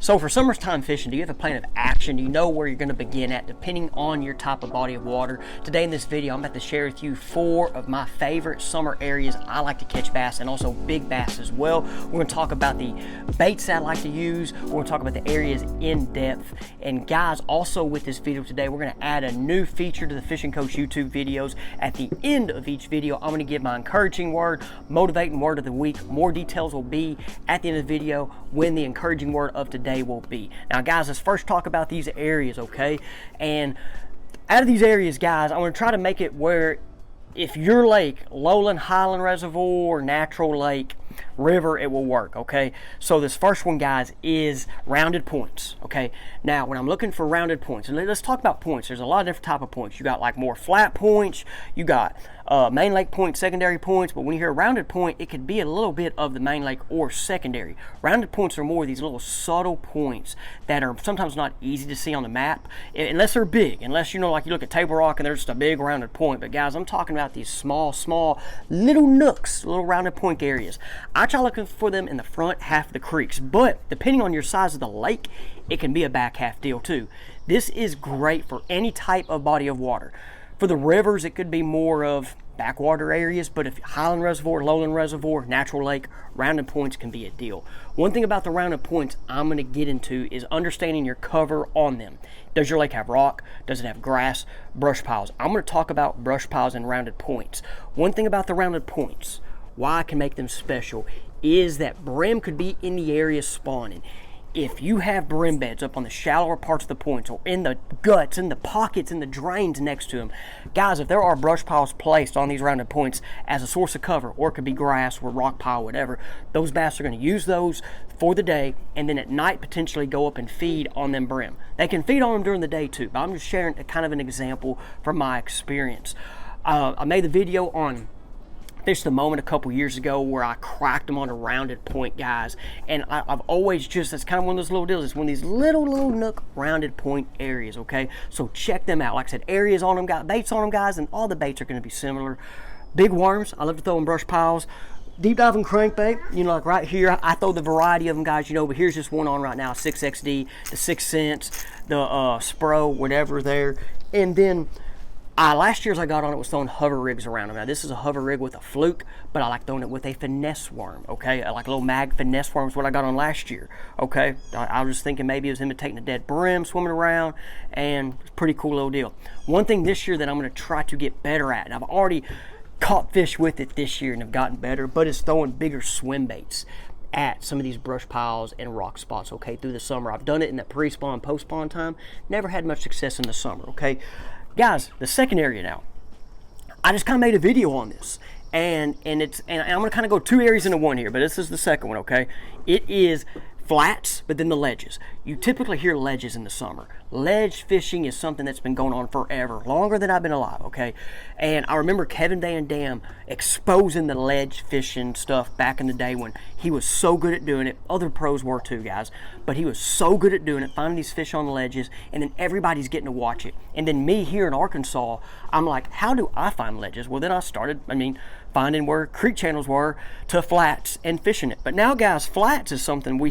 So for summertime fishing, do you have a plan of action? Do you know where you're going to begin at depending on your type of body of water? Today in this video, I'm about to share with you 4 of my favorite summer areas I like to catch bass, and also big bass as well. We're going to talk about the baits that I like to use. We're going to talk about the areas in depth. And guys, also with this video today, we're going to add a new feature to the Fishing Coach YouTube videos. At the end of each video, I'm going to give my encouraging word, motivating word of the week. More details will be at the end of the video when the encouraging word of today will be. Now guys, let's first talk about these areas, okay? And out of these areas, guys, I want to try to make it where if your lake, lowland, highland reservoir, natural lake, river, it will work, okay? So this first one, guys, is rounded points, okay? Now, when I'm looking for rounded points, and let's talk about points. There's a lot of different type of points. You got like more flat points, you got main lake points, secondary points, but when you hear a rounded point, it could be a little bit of the main lake or secondary. Rounded points are more of these little subtle points that are sometimes not easy to see on the map, unless they're big, unless, you know, like you look at Table Rock and there's just a big rounded point. But guys, I'm talking about these small little nooks, little rounded point areas. I try looking for them in the front half of the creeks, but depending on your size of the lake, it can be a back half deal too. This is great for any type of body of water. For the rivers, it could be more of backwater areas, but if highland reservoir, lowland reservoir, natural lake, rounded points can be a deal. One thing about the rounded points I'm going to get into is understanding your cover on them. Does your lake have rock? Does it have grass? Brush piles? I'm going to talk about brush piles and rounded points. One thing about the rounded points, why I can make them special, is that brim could be in the area spawning. If you have brim beds up on the shallower parts of the points, or in the guts, in the pockets, in the drains next to them, guys, if there are brush piles placed on these rounded points as a source of cover, or it could be grass or rock pile, whatever, those bass are going to use those for the day, and then at night potentially go up and feed on them brim. They can feed on them during the day too, but I'm just sharing a kind of an example from my experience. I made the video on Fish the Moment a couple years ago where I cracked them on a rounded point, guys, and I've always just, that's kind of one of those little deals. It's one of these little nook rounded point areas, okay? So check them out. Like I said, areas on them, got baits on them, guys, and all the baits are going to be similar. Big worms, I love to throw in brush piles. Deep diving crankbait, you know, like right here, I throw the variety of them, guys, you know, but here's just one on right now, 6XD, the 6 cents, the Spro, whatever there. And then last year as I got on it was throwing hover rigs around them. Now this is a hover rig with a fluke, but I like throwing it with a finesse worm, okay? I like a little mag finesse worm is what I got on last year, okay? I was just thinking maybe it was imitating a dead brim, swimming around, and it's a pretty cool little deal. One thing this year that I'm going to try to get better at, and I've already caught fish with it this year and have gotten better, but it's throwing bigger swim baits at some of these brush piles and rock spots, okay, through the summer. I've done it in the pre-spawn, post-spawn time. Never had much success in the summer, okay? Guys, the second area now, I just kind of made a video on this, and I'm going to kind of go 2 areas into one here, but this is the second one, okay? It is flats, but then the ledges. You typically hear ledges in the summer. Ledge fishing is something that's been going on forever, longer than I've been alive, okay? And I remember Kevin Van Dam exposing the ledge fishing stuff back in the day when he was so good at doing it. Other pros were too, guys, but he was so good at doing it, finding these fish on the ledges, and then everybody's getting to watch it. And then me here in Arkansas, I'm like, how do I find ledges? Well, then I started, finding where creek channels were to flats and fishing it. But now, guys, flats is something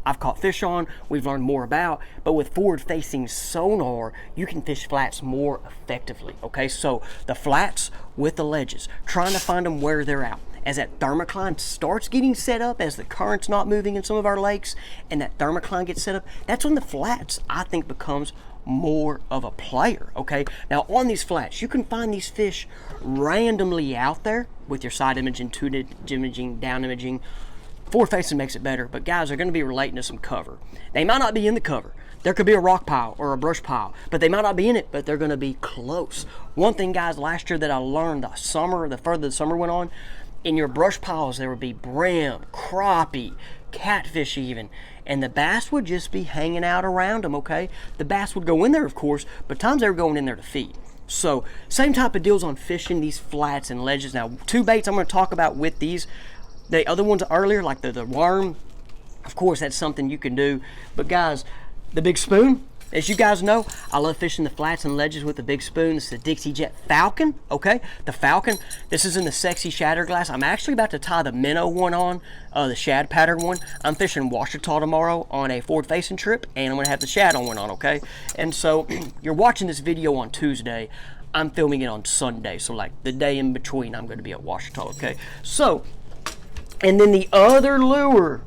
I've caught fish on, we've learned more about, but with forward-facing sonar, you can fish flats more effectively, okay? So the flats with the ledges, trying to find them where they're at. As that thermocline starts getting set up, as the current's not moving in some of our lakes, and that thermocline gets set up, that's when the flats, I think, becomes more of a player, okay? Now on these flats, you can find these fish randomly out there with your side imaging, 2D imaging, down imaging. Forward facing makes it better, but guys, they're going to be relating to some cover. They might not be in the cover. There could be a rock pile or a brush pile, but they might not be in it, but they're going to be close. One thing, guys, last year that I learned the further the summer went on, in your brush piles there would be brim, crappie, catfish even, and the bass would just be hanging out around them, okay? The bass would go in there, of course, but times they were going in there to feed. So same type of deals on fishing these flats and ledges. Now 2 baits I'm going to talk about with these. The other ones earlier, like the worm, of course that's something you can do, but guys, the big spoon, as you guys know, I love fishing the flats and ledges with the big spoon. This is the Dixie Jet Falcon, okay? The Falcon, this is in the Sexy Shatter Glass. I'm actually about to tie the minnow one on, the shad pattern one. I'm fishing Ouachita tomorrow on a forward-facing trip, and I'm gonna have the shad on one on, okay? And so, you're watching this video on Tuesday. I'm filming it on Sunday, so like the day in between, I'm gonna be at Ouachita, okay? So, and then the other lure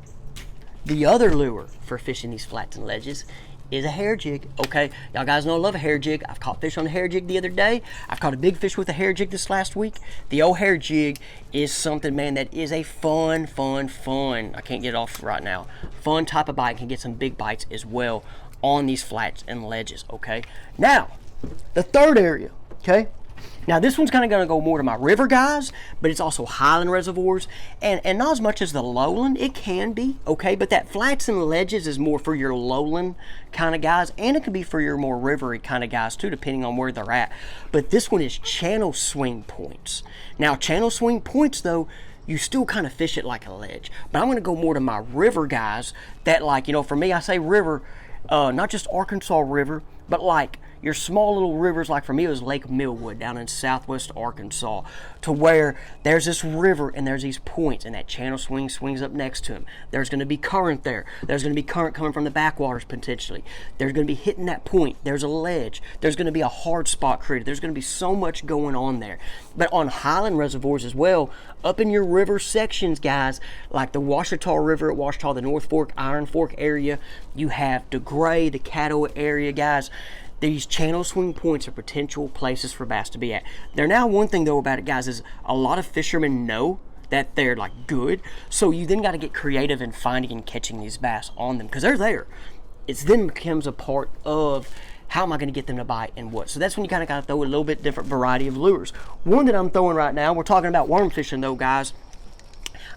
for fishing these flats and ledges is a hair jig, okay? Y'all guys know I love a hair jig. I've caught fish on a hair jig the other day. I've caught a big fish with a hair jig this last week. The old hair jig is something, man, that is a fun, I can't get it off right now, fun type of bite. Can get some big bites as well on these flats and ledges, okay? Now, the third area, okay? Now this one's kind of going to go more to my river guys, but it's also highland reservoirs, and not as much as the lowland. It can be, okay, but that flats and ledges is more for your lowland kind of guys, and it can be for your more rivery kind of guys too, depending on where they're at. But this one is channel swing points. Now channel swing points though, you still kind of fish it like a ledge, but I'm going to go more to my river guys that, like, you know, for me, I say river, not just Arkansas River, but like your small little rivers. Like for me, it was Lake Millwood down in southwest Arkansas, to where there's this river and there's these points, and that channel swings up next to them. There's going to be current there. There's going to be current coming from the backwaters potentially. There's going to be hitting that point. There's a ledge. There's going to be a hard spot created. There's going to be so much going on there. But on highland reservoirs as well, up in your river sections, guys, like the Ouachita River at Ouachita, the North Fork, Iron Fork area, you have DeGray, the Caddo area, guys. These channel swing points are potential places for bass to be at. They're now, one thing though about it, guys, is a lot of fishermen know that they're like good. So you then got to get creative in finding and catching these bass on them, because they're there. It then becomes a part of how am I going to get them to bite and what. So that's when you kind of got to throw a little bit different variety of lures. One that I'm throwing right now, we're talking about worm fishing though, guys.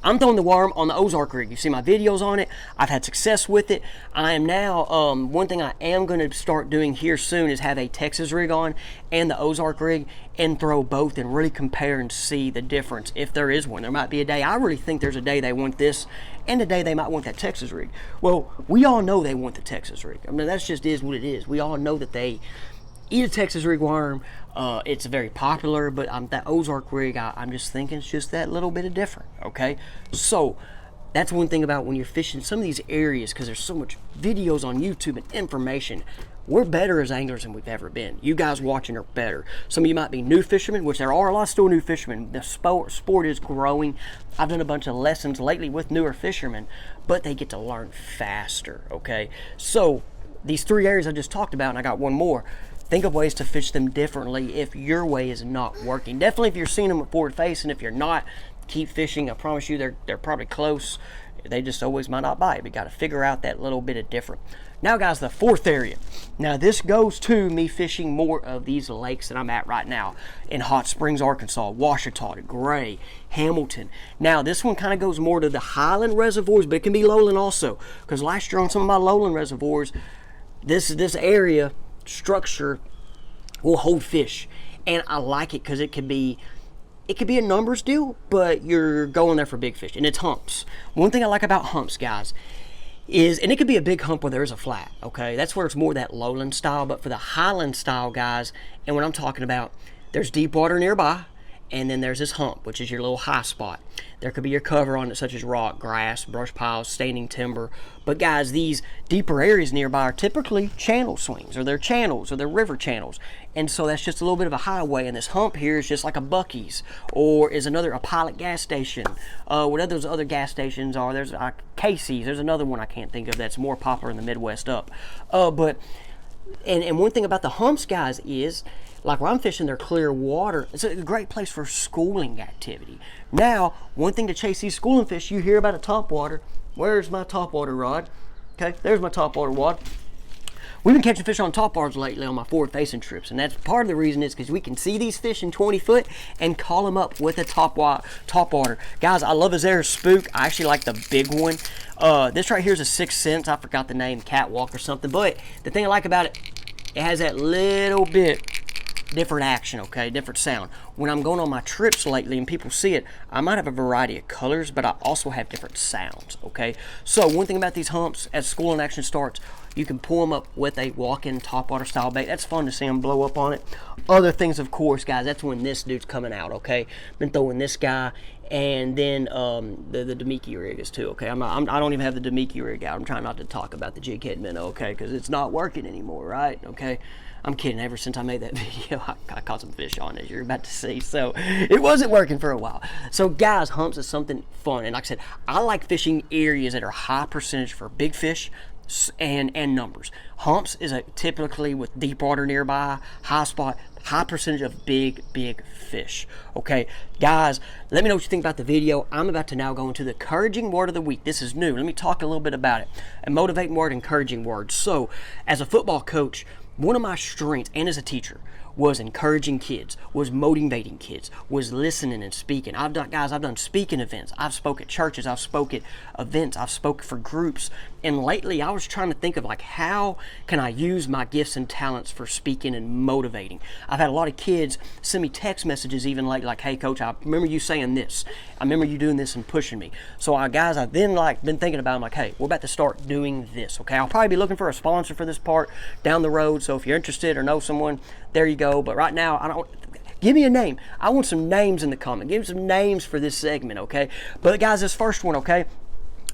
I'm throwing the worm on the Ozark rig. You see my videos on it. I've had success with it. I am now, one thing I am going to start doing here soon is have a Texas rig on and the Ozark rig, and throw both and really compare and see the difference, if there is one. There might be a day, I really think there's a day they want this and a day they might want that Texas rig. Well, we all know they want the Texas rig. I mean, that's just is what it is. We all know that they eat a Texas rig worm. It's very popular, but that Ozark rig, I'm just thinking it's just that little bit of different, okay? So that's one thing about when you're fishing some of these areas, because there's so much videos on YouTube and information. We're better as anglers than we've ever been. You guys watching are better. Some of you might be new fishermen, which there are a lot of still new fishermen. The sport is growing. I've done a bunch of lessons lately with newer fishermen, but they get to learn faster, okay? So these three areas I just talked about, and I got one more. Think of ways to fish them differently if your way is not working. Definitely if you're seeing them at forward face, and if you're not, keep fishing. I promise you they're probably close. They just always might not bite. We got to figure out that little bit of different. Now guys, the fourth area. Now this goes to me fishing more of these lakes that I'm at right now in Hot Springs, Arkansas, Ouachita, Gray, Hamilton. Now this one kind of goes more to the highland reservoirs, but it can be lowland also, because last year on some of my lowland reservoirs, this area structure will hold fish, and I like it because it could be a numbers deal, but you're going there for big fish, and it's humps. One thing I like about humps, guys, is, and it could be a big hump where there's a flat, okay? That's where it's more that lowland style. But for the highland style, guys, and what I'm talking about, there's deep water nearby, and then there's this hump, which is your little high spot. There could be your cover on it, such as rock, grass, brush piles, standing timber. But guys, these deeper areas nearby are typically channel swings, or they're channels, or they're river channels. And so that's just a little bit of a highway, and this hump here is just like a Buc-ee's, or is a Pilot gas station. What those other gas stations are, there's Casey's, there's another one I can't think of that's more popular in the Midwest up. But one thing about the humps, guys, is, like where I'm fishing, they're clear water. It's a great place for schooling activity. Now, one thing to chase these schooling fish, you hear about a topwater. Where's my topwater rod? Okay, there's my topwater rod. We've been catching fish on topwaters lately on my forward-facing trips, and that's part of the reason is because we can see these fish in 20 foot and call them up with a topwater. Guys, I love Azera's Spook. I actually like the big one. This right here is a 6th Sense. I forgot the name, Catwalk or something, but the thing I like about it, it has that little bit different action, okay, different sound. when I'm going on my trips lately and people see it, I might have a variety of colors, but I also have different sounds, okay? So one thing about these humps, as school and action starts, you can pull them up with a walk-in topwater style bait. That's fun to see them blow up on it. Other things, of course, guys, that's when this dude's coming out, okay? Been throwing this guy, and then the Demiki rig is too, okay? I don't even have the Demiki rig out. I'm trying not to talk about the jig head minnow, okay? Because it's not working anymore, right? Okay? I'm kidding. Ever since I made that video, I caught some fish on, as you're about to see. So it wasn't working for a while. So guys, humps is something fun. And like I said, I like fishing areas that are high percentage for big fish and numbers. Humps is typically with deep water nearby, high spot, high percentage of big fish. Okay, guys, let me know what you think about the video. I'm about to now go into the encouraging word of the week. This is new. Let me talk a little bit about it. A motivating word, encouraging word. So as a football coach, one of my strengths, and as a teacher, was encouraging kids, was motivating kids, was listening and speaking. I've done speaking events. I've spoke at churches. I've spoke at events. I've spoke for groups. And lately, I was trying to think of, like, how can I use my gifts and talents for speaking and motivating? I've had a lot of kids send me text messages even lately, like, hey, coach, I remember you saying this. I remember you doing this and pushing me. So, guys, I've then, been thinking about it. I'm like, hey, we're about to start doing this, okay? I'll probably be looking for a sponsor for this part down the road. So if you're interested or know someone, there you go. But right now, give me a name. I want some names in the comment. Give me some names for this segment, okay? But guys, this first one, okay?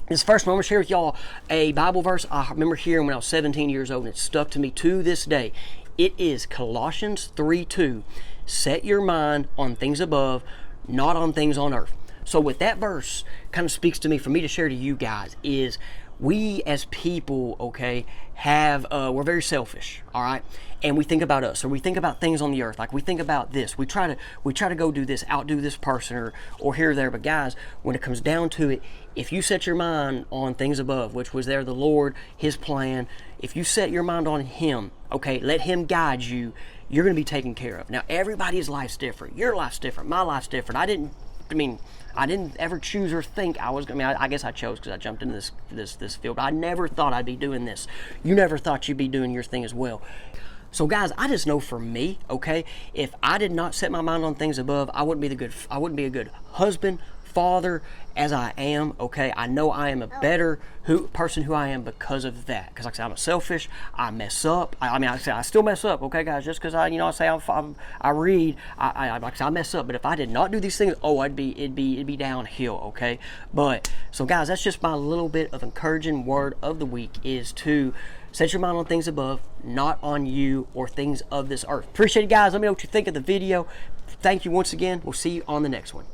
This first one, I'm going to share with y'all a Bible verse I remember hearing when I was 17 years old, and it stuck to me to this day. It is Colossians 3:2. Set your mind on things above, not on things on earth. So with that verse, kind of speaks to me, for me to share to you guys, is we as people, okay, we're very selfish, all right? And we think about us, or we think about things on the earth. Like, we think about this. We try to go do this, outdo this person, or here or there. But guys, when it comes down to it, if you set your mind on things above, which was there, the Lord, His plan, if you set your mind on Him, okay, let Him guide you, you're going to be taken care of. Now, everybody's life's different. Your life's different. My life's different. I didn't ever choose or think I was. I guess I chose because I jumped into this field. I never thought I'd be doing this. You never thought you'd be doing your thing as well. So guys, I just know for me, okay, if I did not set my mind on things above, I wouldn't be a good husband, father, as I am, okay? I know I am a better person who I am because of that. Because like I said, I'm selfish. I mess up. I still mess up, okay, guys? Just because I read, like I said, I mess up. But if I did not do these things, it'd be downhill, okay? But so guys, that's just my little bit of encouraging word of the week, is to set your mind on things above, not on you or things of this earth. Appreciate it, guys. Let me know what you think of the video. Thank you once again. We'll see you on the next one.